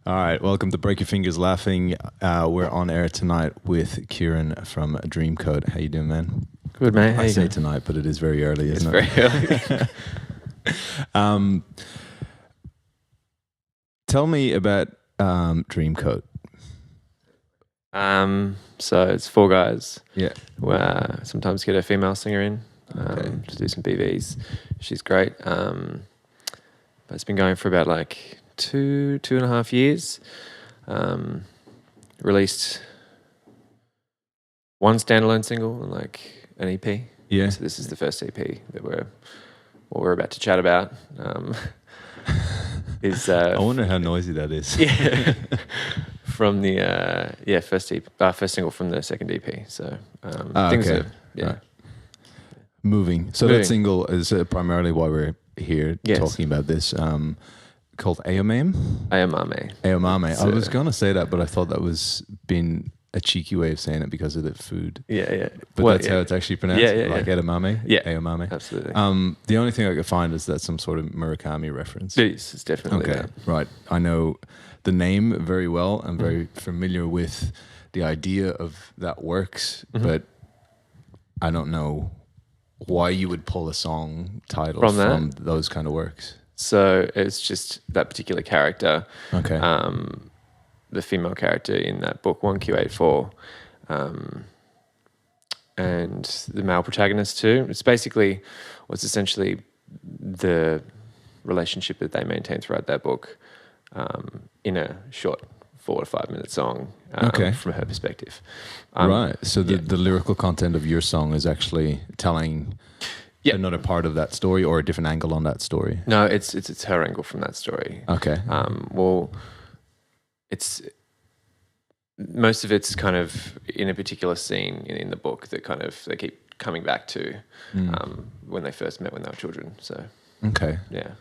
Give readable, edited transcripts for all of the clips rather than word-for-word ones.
All right, welcome to Break Your Fingers Laughing. We're on air tonight with Kieran from Dreamcoat. How you doing, man? Good, mate. How I you say doing? tonight, but it is very early, It's isn't it? very early. Tell me about Dreamcoat. So it's four guys. Yeah. Sometimes get a female singer in Okay. to do some BVs. She's great. But it's been going for about like two and a half years. Released one standalone single and like an EP. Yeah. So this is the first EP that we're about to chat about. I wonder how noisy that is. Yeah. From the first single from the second EP. So things okay. are Right. Moving. So Moving. that single is primarily why we're here Yes. talking about this. Called Aomame. Aomame. Aomame. It's, I was going to say that, but I thought that was been a cheeky way of saying it because of the food. Yeah. But that's how it's actually pronounced. Yeah, like edamame. Yeah. Aomame. Absolutely. The only thing I could find is that some sort of Murakami reference. It's definitely Okay, that. right. I know the name very well. I'm very familiar with the idea of that works, but I don't know why you would pull a song title From that? from those kind of works. So it's just that particular character, Okay. the female character in that book 1Q84, and the male protagonist too. It's basically what's essentially the relationship that they maintain throughout that book, in a short 4 to 5 minute song, Okay. from her perspective. Right. So the lyrical content of your song is actually telling another part of that story or a different angle on that story. No, it's her angle from that story. Okay. Well, it's most of it's kind of in a particular scene in the book that kind of they keep coming back to when they first met when they were children. So Okay. yeah,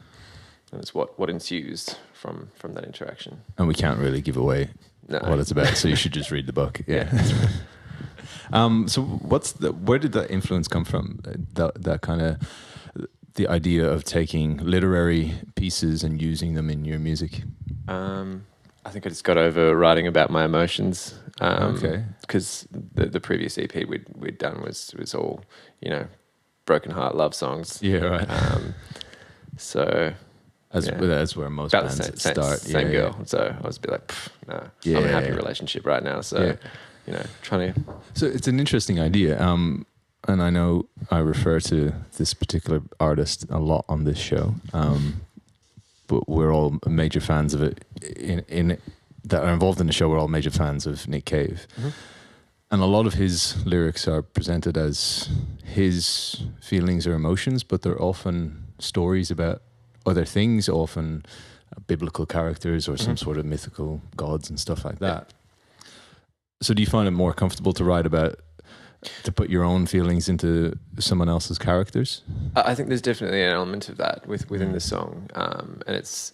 and it's what ensues from that interaction. And we can't really give away No. what it's about, so you should just read the book. Yeah. So where did that influence come from? That kind of the idea of taking literary pieces and using them in your music. I think I just got over writing about my emotions. Okay. Because the previous EP we'd done was all, broken heart love songs. Yeah, right. So That's where most about bands the start. same girl. So I was a bit like, no, I'm in a happy relationship right now. So, trying to. So it's an interesting idea. And I know I refer to this particular artist a lot on this show. But we're all major fans of it. In that are involved in the show, we're all major fans of Nick Cave. Mm-hmm. And a lot of his lyrics are presented as his feelings or emotions, but they're often stories about other things, often biblical characters or some sort of mythical gods and stuff like that. So do you find it more comfortable to put your own feelings into someone else's characters? I think there's definitely an element of that within the song, and it's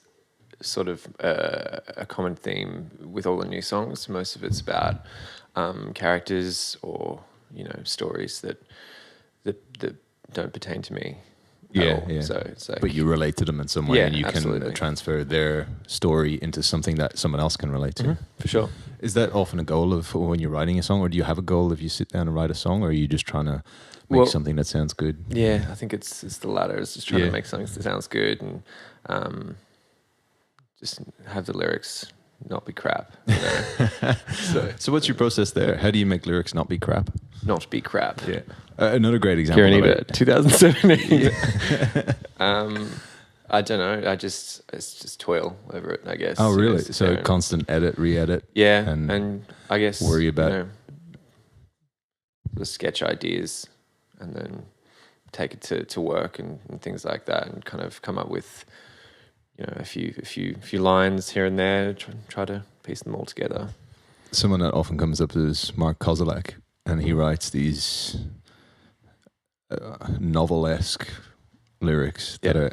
sort of a common theme with all the new songs. Most of it's about characters or stories that don't pertain to me. at all. Yeah. So it's like, But you relate to them in some way, Yeah, and you absolutely. can transfer their story into something that someone else can relate to. for sure. Is that often a goal of when you're writing a song, or do you have a goal if you sit down and write a song, or are you just trying to make something that sounds good? Yeah, I think it's the latter. It's just trying Yeah. to make something that sounds good and just have the lyrics not be crap. So what's your process there? How do you make lyrics not be crap? Not be crap. Yeah. Another great example. Kieran of Ebert, it. 2017. I don't know. It's just toil over it, I guess. Oh, really? It's So constant edit, re-edit. yeah, and and I guess worry about- the sketch ideas, and then take it to work and things like that, and kind of come up with a few lines here and there. Try to piece them all together. Someone that often comes up is Mark Kozilek, and he writes these novel-esque lyrics that are,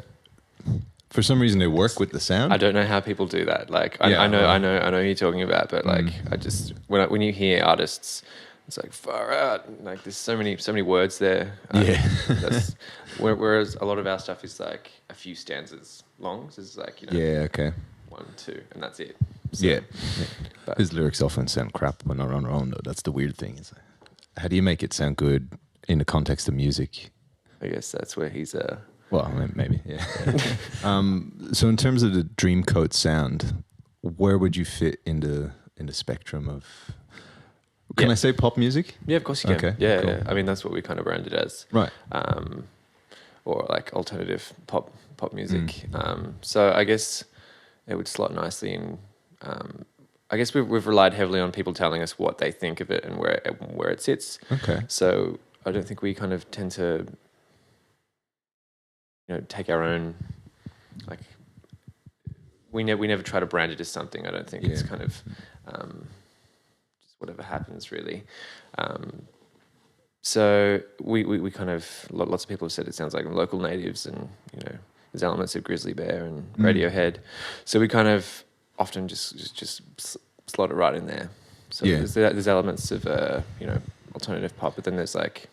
for some reason, they work with the sound. I don't know how people do that. Like I know who you're talking about, but like I just when you hear artists, it's like far out. Like there's so many words there. That's, whereas a lot of our stuff is like a few stanzas long. So it's like Yeah. Okay. 1, 2, and that's it. So, yeah. but- His lyrics often sound crap when they're on their own, though. That's the weird thing. Is how do you make it sound good in the context of music? I guess that's where he's Well, I mean, maybe, yeah. So in terms of the Dreamcoat sound, where would you fit in the spectrum of? Can I say pop music? Yeah, of course you can. Okay, Yeah, cool. yeah. I mean, that's what we kind of branded as. Right. Or like alternative pop music. So I guess it would slot nicely in. I guess we've relied heavily on people telling us what they think of it and where it sits. Okay. So I don't think we kind of tend to, take our own, like, we never try to brand it as something. I don't think it's kind of just whatever happens, really. So we kind of, lots of people have said it sounds like Local Natives, and there's elements of Grizzly Bear and Radiohead. So we kind of often just slot it right in there. So there's elements of alternative pop, but then there's like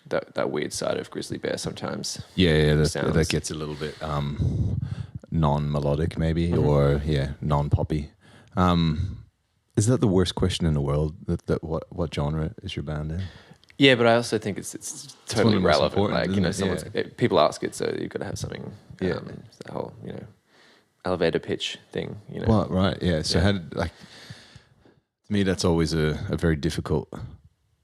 that weird side of Grizzly Bear sometimes. That gets a little bit non-melodic maybe, or non-poppy. Is that the worst question in the world? That what genre is your band in? Yeah, but I also think it's totally relevant. Like, people ask it, so you've got to have something. Yeah. The whole elevator pitch thing. Well, right, yeah. So how did, to me, that's always a very difficult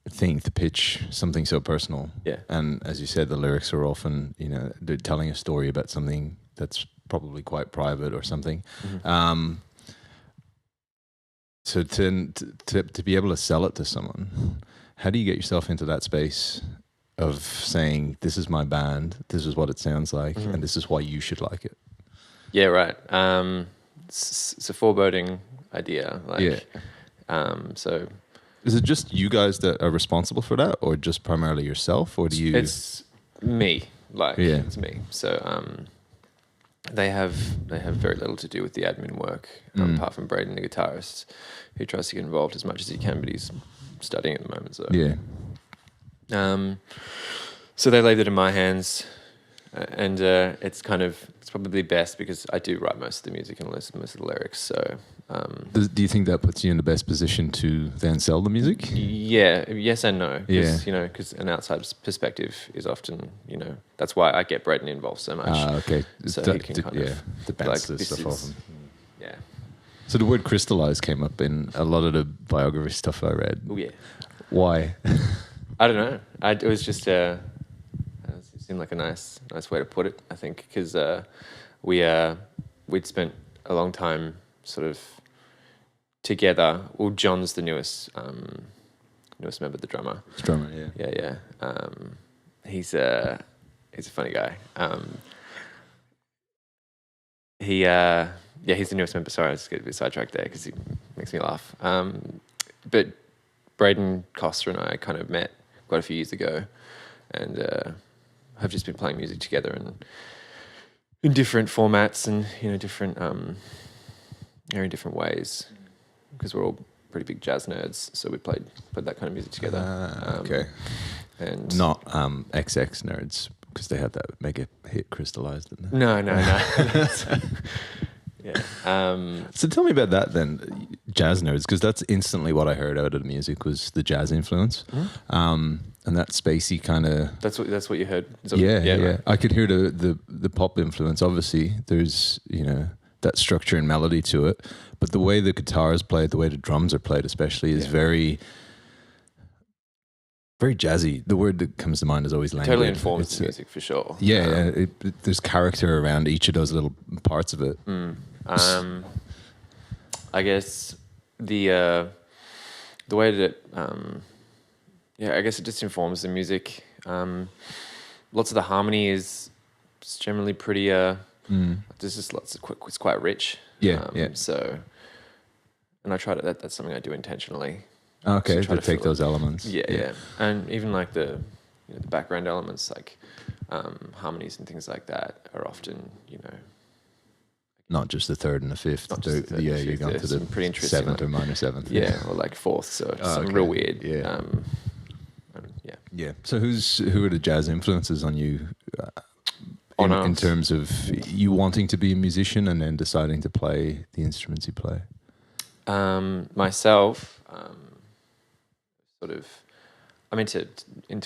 thing to pitch something so personal. Yeah. And as you said, the lyrics are often they're telling a story about something that's probably quite private or something. So to be able to sell it to someone, how do you get yourself into that space of saying, this is my band, this is what it sounds like, and this is why you should like it? Yeah, right. It's a foreboding idea. So is it just you guys that are responsible for that, or just primarily yourself, or do you? It's me. It's me. So they have very little to do with the admin work, apart from Braden, the guitarist, who tries to get involved as much as he can, but he's studying at the moment. So so they leave it in my hands, and it's probably best because I do write most of the music and most of the lyrics. So do you think that puts you in the best position to then sell the music? Yeah, yes and no. Because an outside perspective is often, that's why I get Braden involved so much. Okay. So he can the bounce the stuff off him. Yeah. So the word crystallize came up in a lot of the biography stuff I read. Oh yeah. Why? I don't know. It was just it seemed like a nice way to put it, I think, because we'd spent a long time sort of together. Well, John's the newest member, the drummer. Yeah. He's a funny guy. He's the newest member. Sorry, I just get a bit sidetracked there because he makes me laugh. But Braden Coster and I kind of met quite a few years ago, and have just been playing music together and in different formats and different in different ways, because we're all pretty big jazz nerds. So we played that kind of music together. Okay. And not XX nerds, because they had that mega hit Crystallized, didn't they? No. Yeah. So tell me about that then, jazz nerds, because that's instantly what I heard out of the music was the jazz influence, and that spacey kind of. That's what you heard. Yeah. Right. I could hear the pop influence. Obviously, there's that structure and melody to it, but the way the guitar is played, the way the drums are played, especially, is very, very jazzy. The word that comes to mind is always languid. Totally informs the music for sure. Yeah, there's character around each of those little parts of it. I guess the way that I guess it just informs the music. Lots of the harmony is generally pretty. There's just it's quite rich. Yeah. So, and I try to. That's something I do intentionally. Okay, to take those elements. Yeah, and even like the background elements, like harmonies and things like that, are often not just the third and the fifth. You're going to the pretty interesting, seventh or minor seventh. Yeah, or like fourth. So something real weird. Yeah. Yeah. So who are the jazz influences on you? in terms of you wanting to be a musician and then deciding to play the instruments you play? Myself, sort of, I'm into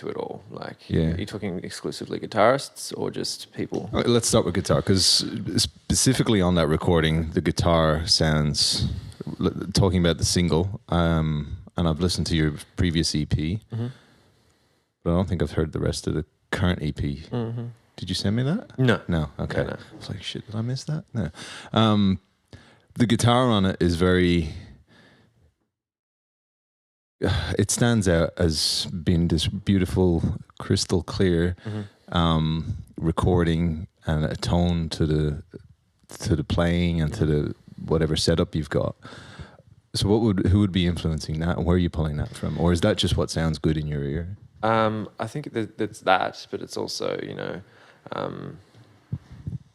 it all. Like, Yeah. are you talking exclusively guitarists or just people? All right, let's start with guitar, because specifically on that recording, the guitar sounds, talking about the single, and I've listened to your previous EP, Mm-hmm. but I don't think I've heard the rest of the current EP. Mm-hmm. Did you send me that? No. No? Okay. No. I was like, shit, did I miss that? No. The guitar on it is very... It stands out as being this beautiful, crystal clear recording and a tone to the playing and to the whatever setup you've got. So who would be influencing that, and where are you pulling that from? Or is that just what sounds good in your ear? I think that's that, but it's also,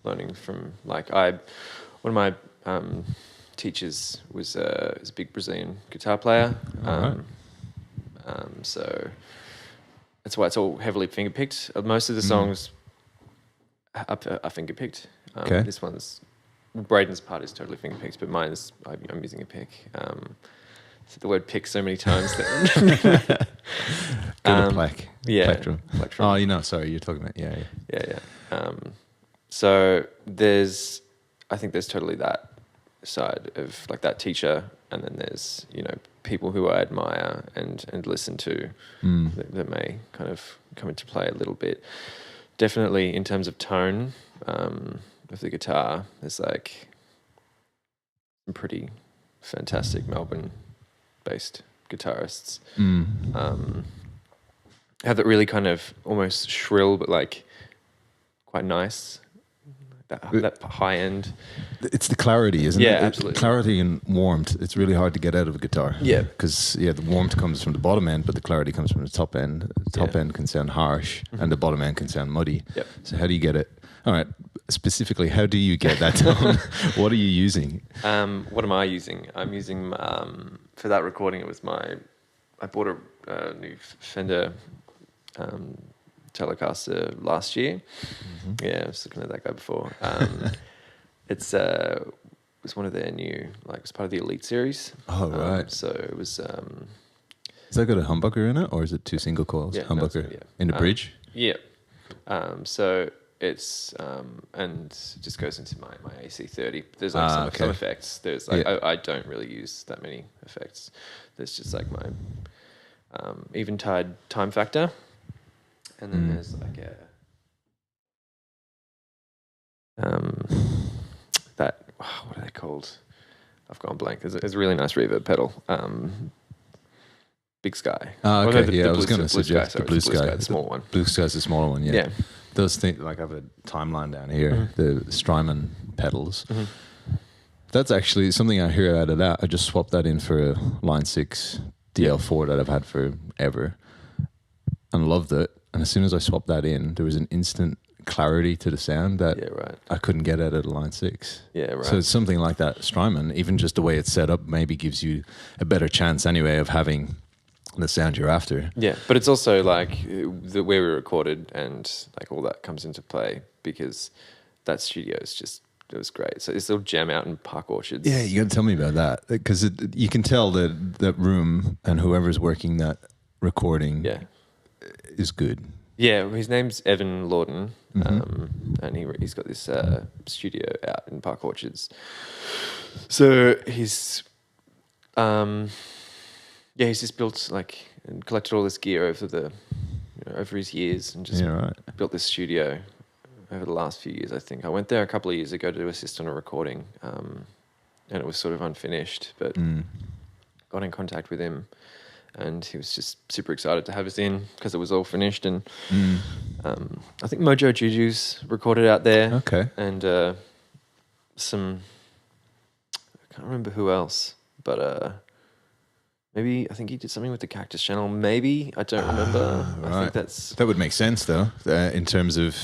learning from, like, one of my teachers was a big Brazilian guitar player. Right. So that's why it's all heavily finger-picked. Most of the songs are finger-picked. Okay. This one's... Braden's part is totally finger-picked, but mine's... I'm using a pick. Said the word pick so many times that... Yeah. Plectrum. Oh, sorry, you're talking about... Yeah. So I think there's totally that side of, like, that teacher, and then there's, people who I admire and listen to that may kind of come into play a little bit. Definitely in terms of tone of the guitar, there's like some pretty fantastic Melbourne-based guitarists. Have that really kind of almost shrill but like quite nice, that high end. It's the clarity, isn't it? Yeah, absolutely. Clarity and warmth. It's really hard to get out of a guitar. Yeah. Because, the warmth comes from the bottom end, but the clarity comes from the top end. The top end can sound harsh, and the bottom end can sound muddy. Yep. So how do you get it? All right, specifically, how do you get that tone? What are you using? What am I using? I'm using, for that recording, I bought a new Fender Telecaster last year. Yeah, I was looking at that guy before. It was one of their new, like, it was part of the Elite series. Oh, right. So it was... Has that got a humbucker in it, or is it two single coils? Yeah, humbucker no, in the bridge? Yeah. So it's... and it just goes into my AC30. There's like some effects. There's like... I don't really use that many effects. There's just like my Eventide time factor. And then there's like what are they called? I've gone blank. There's a really nice reverb pedal. Big Sky. Oh, okay. I was going to suggest the Blue Sky. The small one. Blue Sky's the smaller one, yeah. Yeah. Those things, like I have a timeline down here, the Strymon pedals. That's actually something I hear out of that. I just swapped that in for a Line 6 DL4 that I've had forever and loved it. And as soon as I swapped that in, there was an instant clarity to the sound that I couldn't get out of the Line 6. Yeah, right. So it's something like that Strymon, even just the way it's set up, maybe gives you a better chance anyway of having the sound you're after. Yeah, but it's also like where we recorded and like all that comes into play because that studio is just... It was great. So this little jam out in Park Orchards. Yeah, you got to tell me about that, because you can tell that room and whoever's working that recording is good. Yeah, his name's Evan Lawton, and he's got this studio out in Park Orchards. So he's just built and collected all this gear over his years and just built this studio over the last few years, I think. I went there a couple of years ago to assist on a recording, and it was sort of unfinished, but got in contact with him, and he was just super excited to have us in because it was all finished. And I think Mojo Juju's recorded out there. Okay. And some... I can't remember who else, but... Maybe, I think he did something with the Cactus Channel. Maybe, I don't remember. Right. I think that would make sense, though, in terms of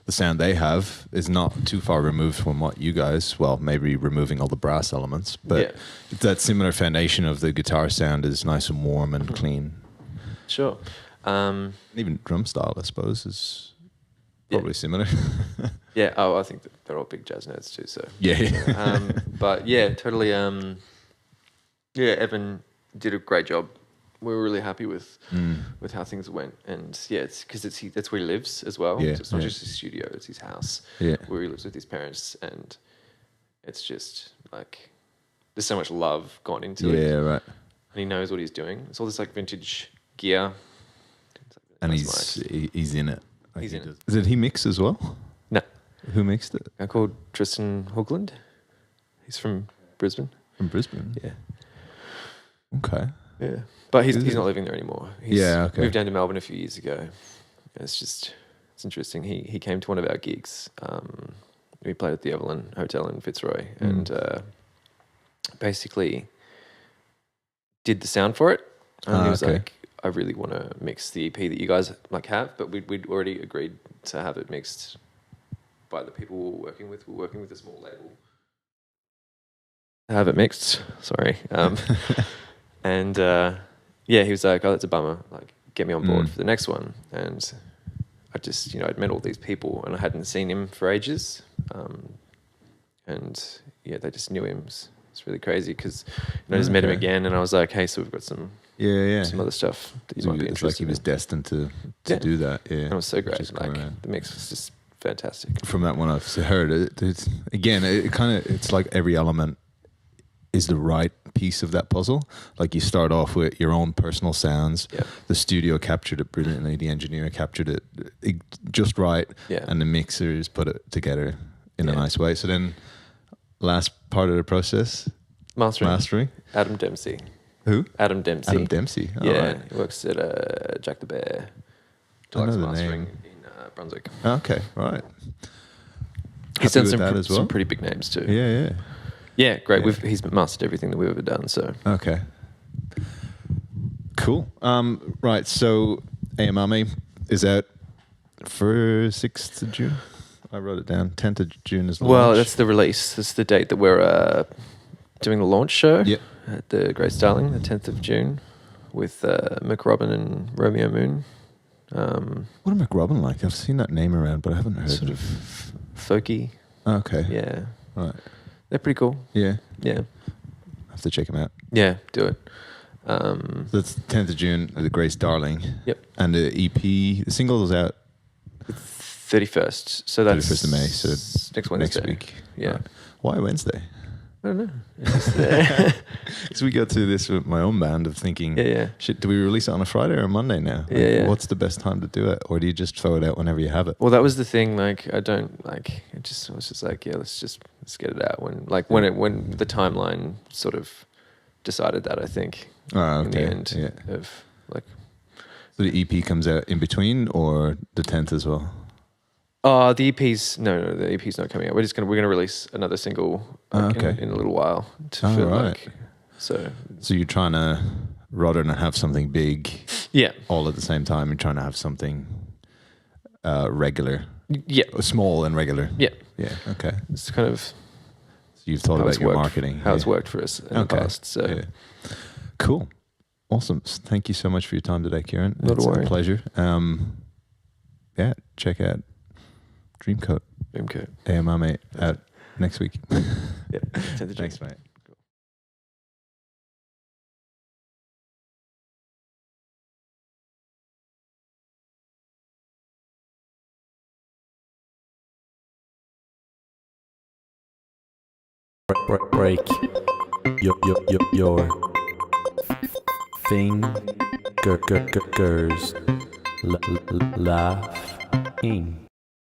the sound they have is not too far removed from what you guys, well, maybe removing all the brass elements, but that similar foundation of the guitar sound is nice and warm and clean. Sure. Even drum style, I suppose, is Probably similar. Yeah. Oh, I think that they're all big jazz nerds too. So Yeah. but yeah, totally. Yeah, Evan did a great job. We were really happy with how things went, and yeah, it's because that's where he lives as well. Yeah, So it's not yeah. just his studio; it's his house Yeah. where he lives with his parents, and it's just like there's so much love gone into it. Yeah, right. And he knows what he's doing. It's all this like vintage gear, And nice mics. he's in it. Like He's he in it. does. Did he mix as well? No, Who mixed it? I called Tristan Hoogland. He's from Brisbane. From Brisbane. Yeah. Okay. Yeah, but he's not living there anymore. He's okay. moved down to Melbourne a few years ago. It's interesting. He came to one of our gigs. We played at the Evelyn Hotel in Fitzroy, and basically did the sound for it. And he was like, "I really want to mix the EP that you guys like have," but we'd already agreed to have it mixed by the people we were working with. We're working with a small label. Have it mixed. Sorry. And yeah, he was like, "Oh, that's a bummer. Like, get me on board for the next one." And I just, I'd met all these people and I hadn't seen him for ages. And yeah, they just knew him. It's really crazy because I just met him again, and I was like, "Hey, so we've got some other stuff that you might be interested in." It's like he was destined to do that. Yeah, and it was so great. Like the mix was just fantastic. From that one I've heard, it's like every element is the right piece of that puzzle. Like you start off with your own personal sounds. Yeah. The studio captured it brilliantly. The engineer captured it just right. Yeah. And the mixers put it together in a nice way. So then, last part of the process, mastering. Adam Dempsey. Who? Adam Dempsey. Adam Dempsey. Oh, yeah, right. he works at Jack the Bear. I know the Mastering name. in Brunswick. Okay, right. He's done that as well? some pretty big names too. Yeah. Yeah, great. Yeah. He's mastered everything that we've ever done. So okay, cool. Right. So Aomame is out for 6th of June. I wrote it down. 10th of June is the launch. that's the release. That's the date that we're doing the launch show. Yep. At the Great Starling, the 10th of June, with McRobin and Romeo Moon. What are McRobin like? I've seen that name around, but I haven't heard Sort it. of folky. Okay. Yeah. Right. They're pretty cool. Yeah. Yeah. I have to check them out. Yeah, do it. So that's 10th of June, the Grace Darling. Yep. And the EP, the single is out 31st. So that's 31st of May. So next Wednesday. next week. Yeah. Right. Why Wednesday? I don't know. Because we go through this with my own band of thinking, shit, do we release it on a Friday or a Monday now? Like, Yeah. What's the best time to do it? Or do you just throw it out whenever you have it? Well, that was the thing. Like, I was just like, yeah, let's get it out when the timeline sort of decided that. I think in the end of like. So the EP comes out in between or the 10th as well? The EP's the EP's not coming out. We're gonna release another single in a little while to feel like so you're trying to, rather than have something big all at the same time, you're trying to have something regular. Yeah. Small and regular. Yeah. Yeah. Okay. It's kind of So you've thought about your marketing. How it's worked for us in the past. So cool. Awesome. Thank you so much for your time today, Kieran. Not it's a worry. A pleasure. Check out Dreamcoat. Aomame out next week. Yeah. Thanks, mate. Break your fingers laughing.